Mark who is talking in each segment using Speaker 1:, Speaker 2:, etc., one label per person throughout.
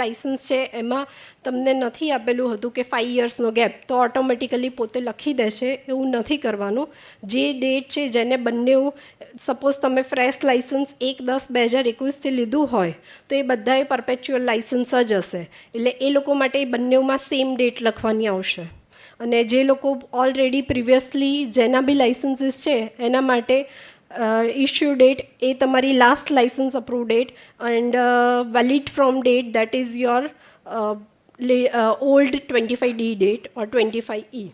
Speaker 1: Licence છે એમાં તમને નથી આપેલું હતું કે 5 યર્સનો ગેપ, તો ઓટોમેટિકલી પોતે લખી દેશે. એવું નથી કરવાનું. જે ડેટ છે જેને બંને, સપોઝ તમે ફ્રેશ લાઇસન્સ 1/10/2021થી લીધું હોય તો એ બધાએ પરપેચ્યુઅલ લાઇસન્સ જ હશે. એટલે એ લોકો માટે બંનેમાં સેમ ડેટ લખવાની આવશે. અને જે લોકો ઓલરેડી પ્રિવિયસલી જેના બી લાઇસન્સીસ છે એના માટે ઇશ્યુ ડેટ એ તમારી last licence approve date and valid from date that is your old 25D date or 25E.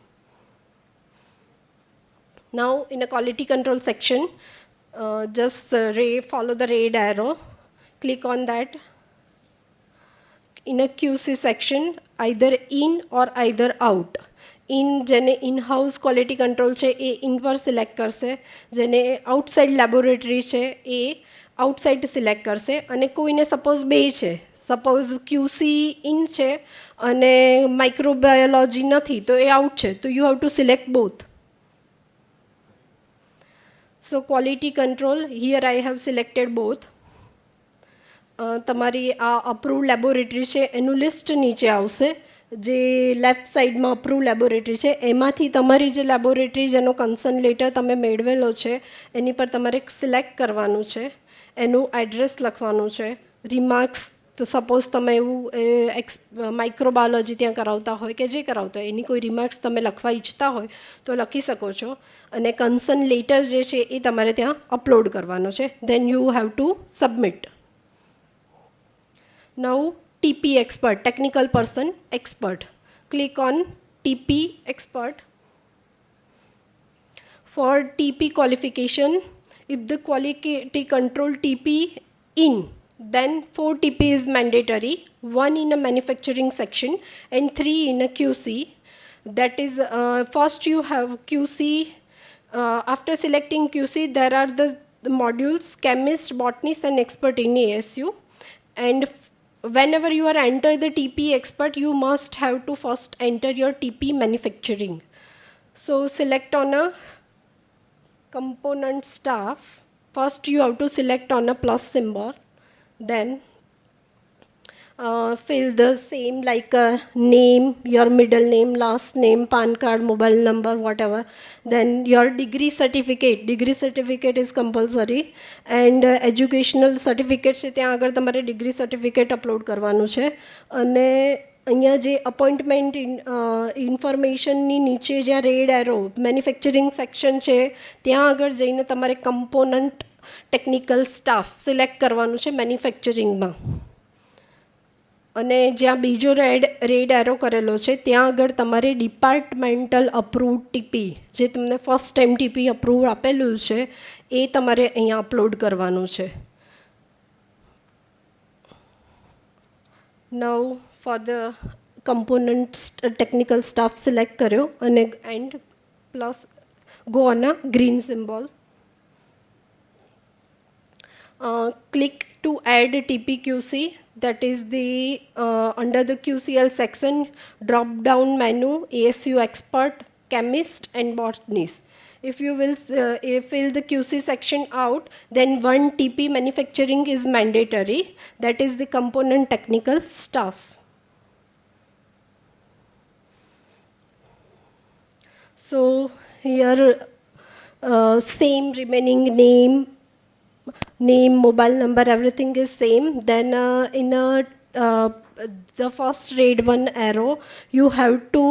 Speaker 1: Now in a quality control section, just follow the red arrow, click on that. In a QC section, either in or either out. In જેને in house quality control છે એ in પર select કરશે, જેને outside laboratory છે એ outside select કરશે. અને કોઈને suppose બે છે, સપોઝ ક્યુસી ઇન છે અને માઇક્રોબાયોલોજી નથી તો એ આઉટ છે, તો you have to select both. So quality control, here I have selected both. તમારી આ અપ્રૂવ લેબોરેટરી છે એનું લિસ્ટ નીચે આવશે. જે લેફ્ટ સાઈડમાં અપ્રૂવ લેબોરેટરી છે એમાંથી તમારી જે લેબોરેટરી જેનો કન્સર્ન લેટર તમે મેળવેલો છે એની પર તમારે સિલેક્ટ કરવાનું છે, એનું એડ્રેસ લખવાનું છે, રિમાર્ક્સ, તો સપોઝ તમે એવું માઇક્રોબાયોલોજી ત્યાં કરાવતા હોય કે જે કરાવતા હોય એની કોઈ રિમાર્ક્સ તમે લખવા ઈચ્છતા હોય તો લખી શકો છો. અને કન્સર્ન લેટર જે છે એ તમારે ત્યાં અપલોડ કરવાનો છે. Then you have to submit. Now TP expert, technical person expert. Click on TP expert. For TP qualification, if the quality control TP in, then 4 TP is mandatory, 1 in a manufacturing section and 3 in a QC. That is, first you have QC. After selecting QC, there are the modules chemist, botanist and expert in ASU. And whenever you are enter the TP expert, you must have to first enter your TP manufacturing. So select on a component staff. First you have to select on a plus symbol. Then fill the same like name, your middle name, last name, PAN card, mobile number, whatever. Then your degree certificate is compulsory. And educational certificate છે ત્યાં આગળ તમારે degree certificate upload કરવાનું છે. અને અહીંયા જે appointment ઇન્ફોર્મેશનની નીચે જ્યાં રેડ એરો મેન્યુફેક્ચરિંગ સેક્શન છે ત્યાં આગળ જઈને તમારે કમ્પોનન્ટ ટેકનિકલ સ્ટાફ સિલેક્ટ કરવાનું છે મેન્યુફેક્ચરિંગમાં. અને જ્યાં બીજો રેડ એરો કરેલો છે ત્યાં આગળ તમારે ડિપાર્ટમેન્ટલ અપ્રૂવ ટીપી, જે તમને ફર્સ્ટ ટાઈમ ટીપી અપ્રૂવ આપેલું છે એ તમારે અહીંયા અપલોડ કરવાનું છે. Now for the component technical staff select કર્યો અને and plus go on a green symbol. Click to add TPQC, that is the under the QCL section, drop down menu, ASU expert, chemist and botanist. If you will fill the QC section out, then 1 TP manufacturing is mandatory, that is the component technical staff. So here same remaining name, mobile number, everything is same. Then in the first red one arrow, you have to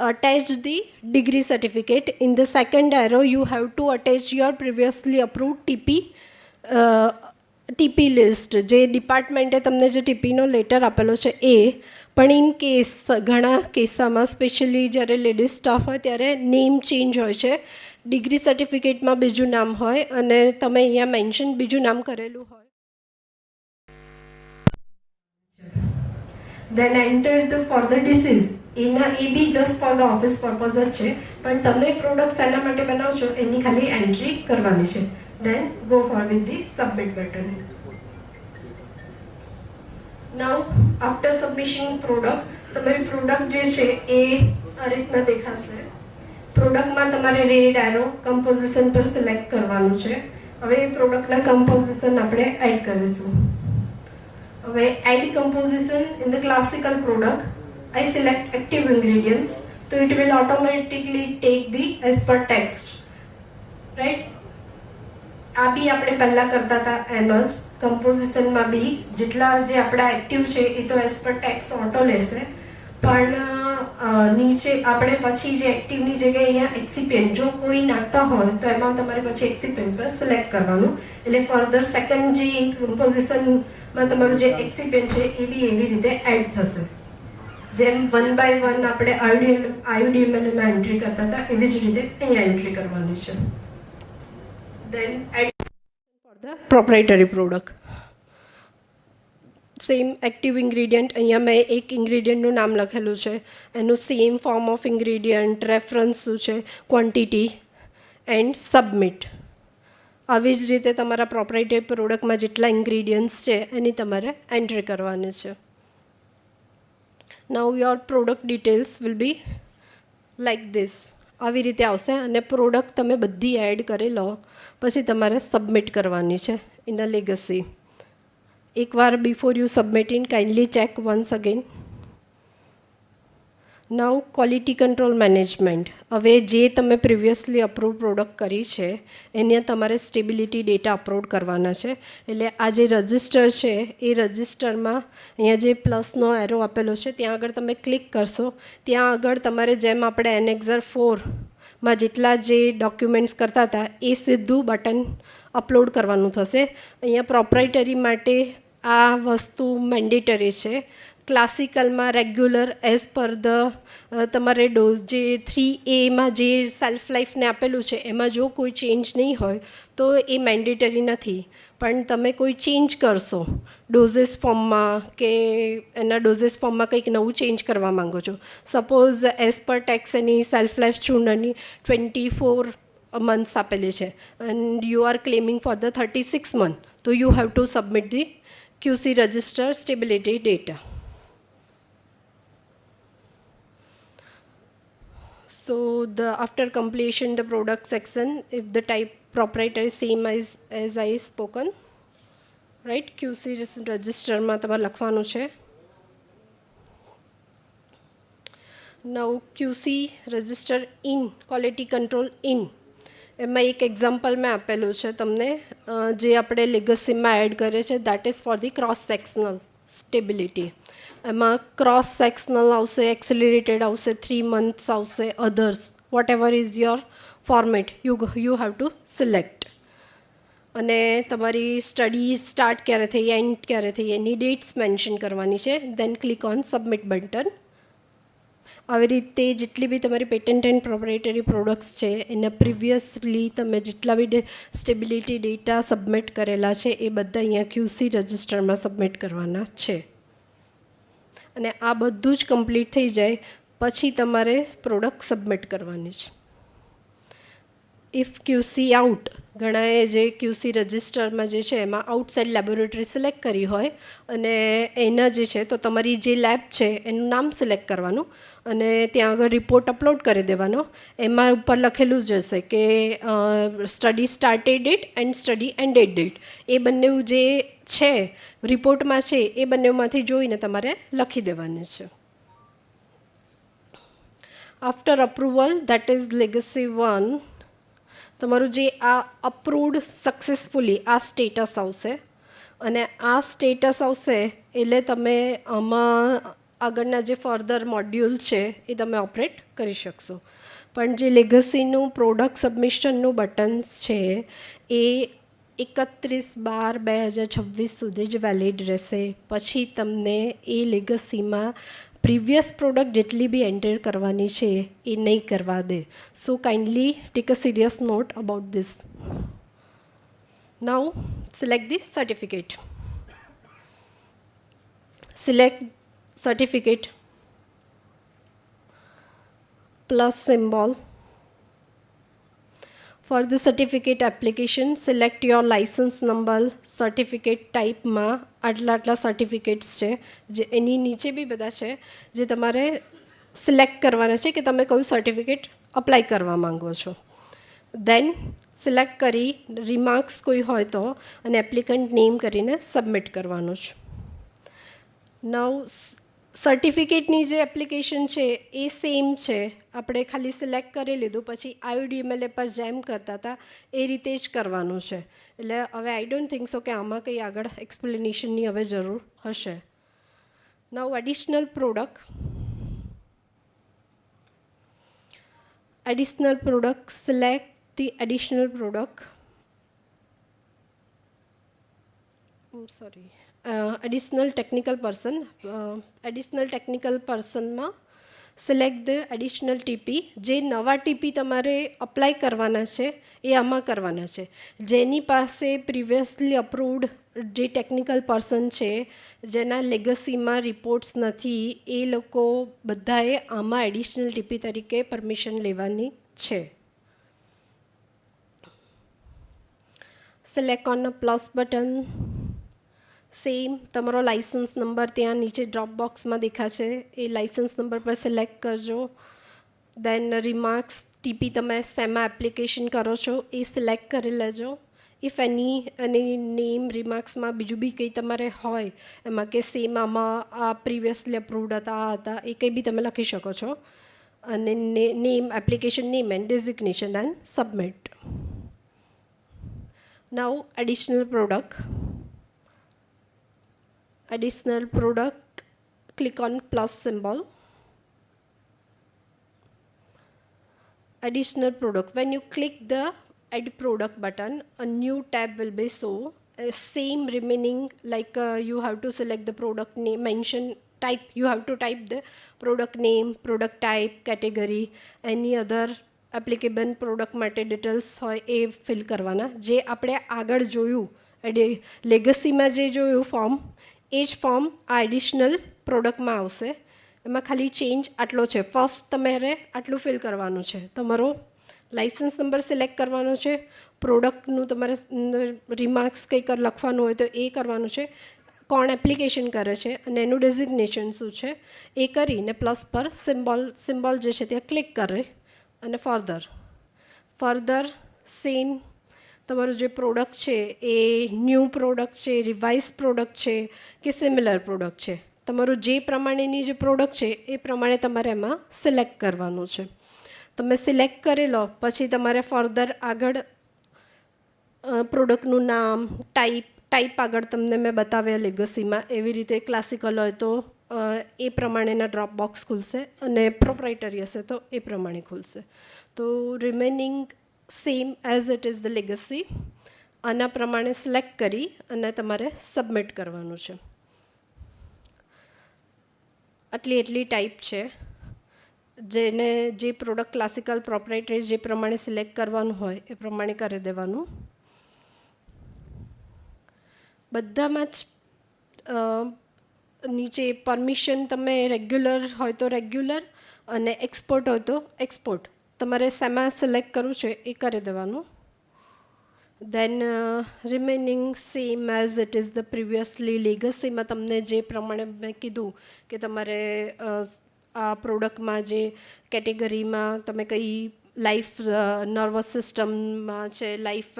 Speaker 1: attach the degree certificate. In the second arrow, you have to attach your previously approved TP list. જે ડિપાર્ટમેન્ટે તમને જે ટીપીનો letter આપેલો છે એ. પણ in case ઘણા કિસ્સામાં specially જ્યારે ladies staff હોય ત્યારે નેમ ચેન્જ હોય છે. ડિગ્રી સર્ટિફિકેટમાં બીજું નામ હોય અને તમે અહીંયા મેન્શન બીજું નામ કરેલું હોય. Then enter the for the disease. એના એ બી just for the office purpose જ છે, પણ તમે પ્રોડક્ટ શેના માટે બનાવો છો એની ખાલી એન્ટ્રી કરવાની છે. Then go for with the submit button. Now after submission product, તમારી પ્રોડક્ટ જે છે એ આ રીતના દેખાશે. પ્રોડક્ટમાં તમારે રેડ એરો કમ્પોઝિશન પર સિલેક્ટ કરવાનું છે. હવે એ પ્રોડક્ટના કમ્પોઝિશન આપણે એડ કરીશું. હવે હવે add composition in the classical product, I select active ingredients, તો it will automatically take the as per text, right. આ બી આપણે પહેલાં કરતા હતા એમ જ, કમ્પોઝિશનમાં બી જેટલા જે આપણા એક્ટિવ છે એ તો એઝ પર ટેક્સ ઓટો લેશે, પણ નીચે આપણે પછી જે એક્ટિવની જગ્યાએ અહીંયા એક્સિપેન્ટ જો કોઈ નાખતા હોય તો એમાં તમારે પછી એક્સિપેન્ટ પર સિલેક્ટ કરવાનું, એટલે ફર્ધર સેકન્ડ જે કમ્પોઝિશનમાં તમારું જે એક્સિપેન્ટ છે એ બી એવી રીતે એડ થશે. જેમ 1 by 1 આપણે IUDMLમાં એન્ટ્રી કરતા હતા એવી જ રીતે અહીંયા એન્ટ્રી કરવાની છે. Then add for the proprietary product. Same active ingredient, અહીંયા મેં એક ઇન્ગ્રીડિયન્ટનું નામ લખેલું છે, એનું same form of ingredient, reference શું છે, ક્વોન્ટિટી એન્ડ સબમિટ. આવી જ રીતે તમારા પ્રોપ્રાઇટરી પ્રોડક્ટમાં જેટલા ઇન્ગ્રીડિયન્ટ્સ છે એની તમારે એન્ટ્રી કરવાની છે. Now your product details will be like this, આવી રીતે આવશે. અને પ્રોડક્ટ તમે બધી એડ કરી લો પછી તમારે સબમિટ કરવાની છે ઇન અ લેગસી. એકવાર before you submit in kindly check once again. Now quality control management. હવે જે તમે પ્રિવિયસલી અપ્રૂવ પ્રોડક્ટ કરી છે એને તમારે સ્ટેબિલિટી ડેટા અપલોડ કરવાના છે. એટલે આ જે રજિસ્ટર છે એ રજિસ્ટરમાં અહીંયા જે પ્લસનો એરો આપેલો છે ત્યાં આગળ તમે ક્લિક કરશો, ત્યાં આગળ તમારે જેમ આપણે એનેક્ઝર 4માં જેટલા જે ડોક્યુમેન્ટ્સ કરતા હતા એ સીધું બટન અપલોડ કરવાનું થશે. અહીંયા પ્રોપ્રાઇટરી માટે આ વસ્તુ મેન્ડેટરી છે. ક્લાસિકલમાં રેગ્યુલર એઝ પર ધ તમારે ડોઝ જે 3A જે સેલ્ફ લાઈફને આપેલું છે એમાં જો કોઈ ચેન્જ નહીં હોય તો એ મેન્ડેટરી નથી. પણ તમે કોઈ ચેન્જ કરશો ડોઝેસ ફોર્મમાં કે એના ડોઝેસ ફોર્મમાં કંઈક નવું ચેન્જ કરવા માંગો છો, સપોઝ એઝ પર ટેક્સ એની સેલ્ફ લાઈફ ચૂર્ણની 24 months આપેલી છે and you are claiming for the 36 month, તો you have to submit the QC register stability data. So after completion the product section, if the type proprietary same as I spoken, right, QC register માં તમારે લખવાનું છે. Now QC register in quality control in, એમાં એક example મેં આપેલું છે તમને જે આપણે લેગસીમાં એડ કરીએ છીએ, that is for the cross sectional stability. એમાં ક્રોસ સેક્શનલ આવશે, એક્સેલરેટેડ આવશે, 3 months આવશે, others, whatever is your format you have to select. અને તમારી સ્ટડી સ્ટાર્ટ ક્યારે થઈ, એન્ડ ક્યારે થઈ એની ડેટ્સ મેન્શન કરવાની છે. દેન ક્લિક ઓન સબમિટ બટન. આવી રીતે જેટલી બી તમારી પેટન્ટ એન્ડ પ્રોપ્રાઇટરી પ્રોડક્ટ્સ છે એના પ્રિવિયસલી તમે જેટલા બી સ્ટેબિલિટી ડેટા સબમિટ કરેલા છે એ બધા અહીંયા QC રજિસ્ટરમાં સબમિટ કરવાના છે. અને આ બધું જ કમ્પ્લીટ થઈ જાય પછી તમારે પ્રોડક્ટ સબમિટ કરવાની છે. ઇફ QC આઉટ, ઘણાએ જે QC રજિસ્ટરમાં જે છે એમાં આઉટસાઇડ લેબોરેટરી સિલેક્ટ કરી હોય અને એના જે છે તો તમારી જે લેબ છે એનું નામ સિલેક્ટ કરવાનું અને ત્યાં આગળ રિપોર્ટ અપલોડ કરી દેવાનો. એમાં ઉપર લખેલું જ હશે કે study started date and study ended date, એ બંને જે છે રિપોર્ટમાં છે એ બંનેમાંથી જોઈને તમારે લખી દેવાની છે. After approval, that is legacy 1, તમારું જે આ અપ્રૂવડ સક્સેસફુલી આ સ્ટેટસ આવશે અને આ સ્ટેટસ આવશે એટલે તમે આમાં આગળના જે ફર્ધર મોડ્યુલ છે એ તમે ઓપરેટ કરી શકશો. પણ જે લેગસીનું પ્રોડક્ટ સબમિશનનું બટન્સ છે એ 31/12/2026 સુધી જ વેલિડ રહેશે. પછી તમને એ લેગસીમાં પ્રીવિયસ પ્રોડક્ટ જેટલી બી એન્ટર કરવાની છે એ નહીં કરવા દે. So kindly take a serious note about this. Now select the certificate. Select certificate plus symbol. For the certificate application, select your license number. certificate type માં આટલા સર્ટિફિકેટ્સ છે જે એની નીચે બી બધા છે જે તમારે સિલેક્ટ કરવાના છે કે તમે કયું સર્ટિફિકેટ અપ્લાય કરવા માંગો છો. દેન સિલેક્ટ કરી રિમાર્ક્સ કોઈ હોય તો અને એપ્લિકન્ટ નેમ કરીને સબમિટ કરવાનું છે. નવ સર્ટિફિકેટની જે એપ્લિકેશન છે એ સેમ છે. આપણે ખાલી સિલેક્ટ કરી લીધું, પછી IUDMLA પર જેમ કરતા હતા એ રીતે જ કરવાનું છે. એટલે હવે આઈ ડોન્ટ થિંક સો કે આમાં કંઈ આગળ એક્સપ્લેનેશનની હવે જરૂર હશે. Now additional product. Additional product, select the additional product. Additional technical person. Additional technical personમાં સિલેક્ટ ધ એડિશનલ ટીપી. જે નવા ટીપી તમારે અપ્લાય કરવાના છે એ આમાં કરવાના છે. જેની પાસે પ્રિવિયસલી અપ્રૂવડ જે ટેકનિકલ પર્સન છે, જેના લેગસીમાં રિપોર્ટ્સ નથી, એ લોકો બધાએ આમાં એડિશનલ ટીપી તરીકે પરમિશન લેવાની છે. Select on plus button. Same તમારો લાઇસન્સ નંબર ત્યાં નીચે ડ્રોપ બોક્સમાં દેખાશે, એ લાઇસન્સ નંબર પર સિલેક્ટ કરજો. દેન રિમાર્ક્સ ટીપી તમે શેમાં એપ્લિકેશન કરો છો એ સિલેક્ટ કરી લેજો. ઇફ એની નેમ રિમાર્ક્સમાં બીજું બી કંઈ તમારે હોય એમાં કે સેમ આમાં આ પ્રિવિયસલી અપ્રૂવડ હતા એ કંઈ બી તમે લખી શકો છો. અને name application name and designation and submit. Now additional product. Additional product, click on plus symbol. Additional product. When you click the add product button, a new tab will be shown. Same remaining, like you have to select the product name, mention type, you have to type the product name, product type, category, any other applicable product માટે details હોય એ fill કરવાના. જે આપણે આગળ જોયું લેગસીમાં જે જોયું form, એ જ ફોર્મ આ એડિશનલ પ્રોડક્ટમાં આવશે. એમાં ખાલી ચેન્જ આટલો છે. ફર્સ્ટ તમારે આટલું ફિલ કરવાનું છે. તમારો લાઇસન્સ નંબર સિલેક્ટ કરવાનો છે, પ્રોડક્ટનું તમારે રિમાર્ક્સ કંઈક લખવાનું હોય તો એ કરવાનું છે, કોણ એપ્લિકેશન કરે છે અને એનું ડેઝિગ્નેશન શું છે એ કરીને પ્લસ પર સિમ્બોલ જે છે ત્યાં ક્લિક કરે અને ફર્ધર સેમ તમારું જે પ્રોડક્ટ છે એ ન્યૂ પ્રોડક્ટ છે, રિવાઇઝ પ્રોડક્ટ છે કે સિમિલર પ્રોડક્ટ છે, તમારું જે પ્રમાણેની જે પ્રોડક્ટ છે એ પ્રમાણે તમારે એમાં સિલેક્ટ કરવાનું છે. તમે સિલેક્ટ કરી લો પછી તમારે ફર્ધર આગળ પ્રોડક્ટનું નામ, ટાઈપ આગળ તમને મેં બતાવ્યા લેગસીમાં એવી રીતે ક્લાસિકલ હોય તો એ પ્રમાણેના ડ્રોપ બોક્સ ખુલશે અને પ્રોપ્રાઇટરી હશે તો એ પ્રમાણે ખુલશે. તો remaining same as it is the legacy. આના પ્રમાણે સિલેક્ટ કરી અને તમારે સબમિટ કરવાનું છે. એટલી ટાઈપ છે જેને જે પ્રોડક્ટ ક્લાસિકલ પ્રોપ્રાઇટરી જે પ્રમાણે સિલેક્ટ કરવાનું હોય એ પ્રમાણે કરી દેવાનું. બધામાં જ નીચે પરમિશન તમે રેગ્યુલર હોય તો રેગ્યુલર અને એક્સપોર્ટ હોય તો એક્સપોર્ટ તમારે શેમાં સિલેક્ટ કરવું છે એ કરી દેવાનું. Then remaining same as it is the previously લેગસીમાં તમને જે પ્રમાણે મેં કીધું કે તમારે આ પ્રોડક્ટમાં જે કેટેગરીમાં તમે કઈ લાઈફ નર્વસ સિસ્ટમમાં છે, લાઈફ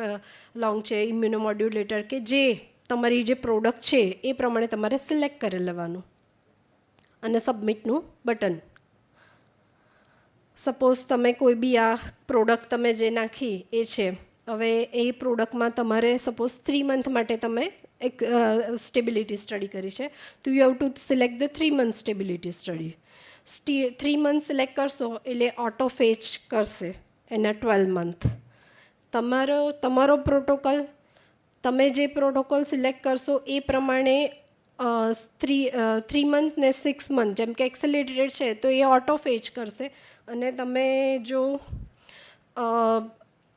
Speaker 1: લોંગ છે, ઇમ્યુનોમોડ્યુલેટર કે જે તમારી જે પ્રોડક્ટ છે એ પ્રમાણે તમારે સિલેક્ટ કરી લેવાનું અને સબમિટનું બટન. સપોઝ તમે કોઈ બી આ પ્રોડક્ટ તમે જે નાખી એ છે, હવે એ પ્રોડક્ટમાં તમારે સપોઝ 3 મંથ માટે તમે એક સ્ટેબિલિટી સ્ટડી કરી છે તો you have to select the 3 month stability study. 3 month select કરશો એટલે ઓટો ફેચ કરશે એના 12 મંથ. તમારો પ્રોટોકોલ, તમે જે પ્રોટોકોલ સિલેક્ટ કરશો એ પ્રમાણે 3 મંથ ને 6 મંથ જેમ કે એક્સેલરેટેડ છે તો એ ઓટો ફેચ કરશે. અને તમે જો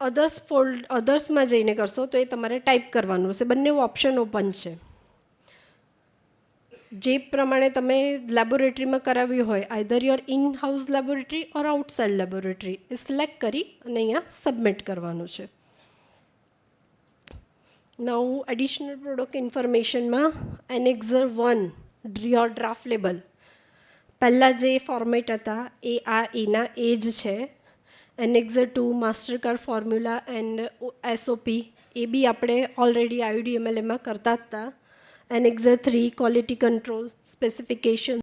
Speaker 1: અધર્સમાં જઈને કરશો તો એ તમારે ટાઈપ કરવાનું હશે. બંને ઓપ્શન ઓપન છે. જે પ્રમાણે તમે લેબોરેટરીમાં કરાવ્યું હોય, either your in house laboratory or outside laboratory, એ સિલેક્ટ કરી અને અહીંયા સબમિટ કરવાનું છે. નાઉ એડિશનલ પ્રોડક્ટ ઇન્ફોર્મેશનમાં એનેક્ઝર 1 યોર ડ્રાફ્ટ લેબલ, પહેલાં જે ફોર્મેટ હતા એ એના એ જ છે. Annexure 2 master card formula and SOP એ બી આપણે ઓલરેડી IUDMLAમાં કરતા જ હતા. Annexure 3 quality control specification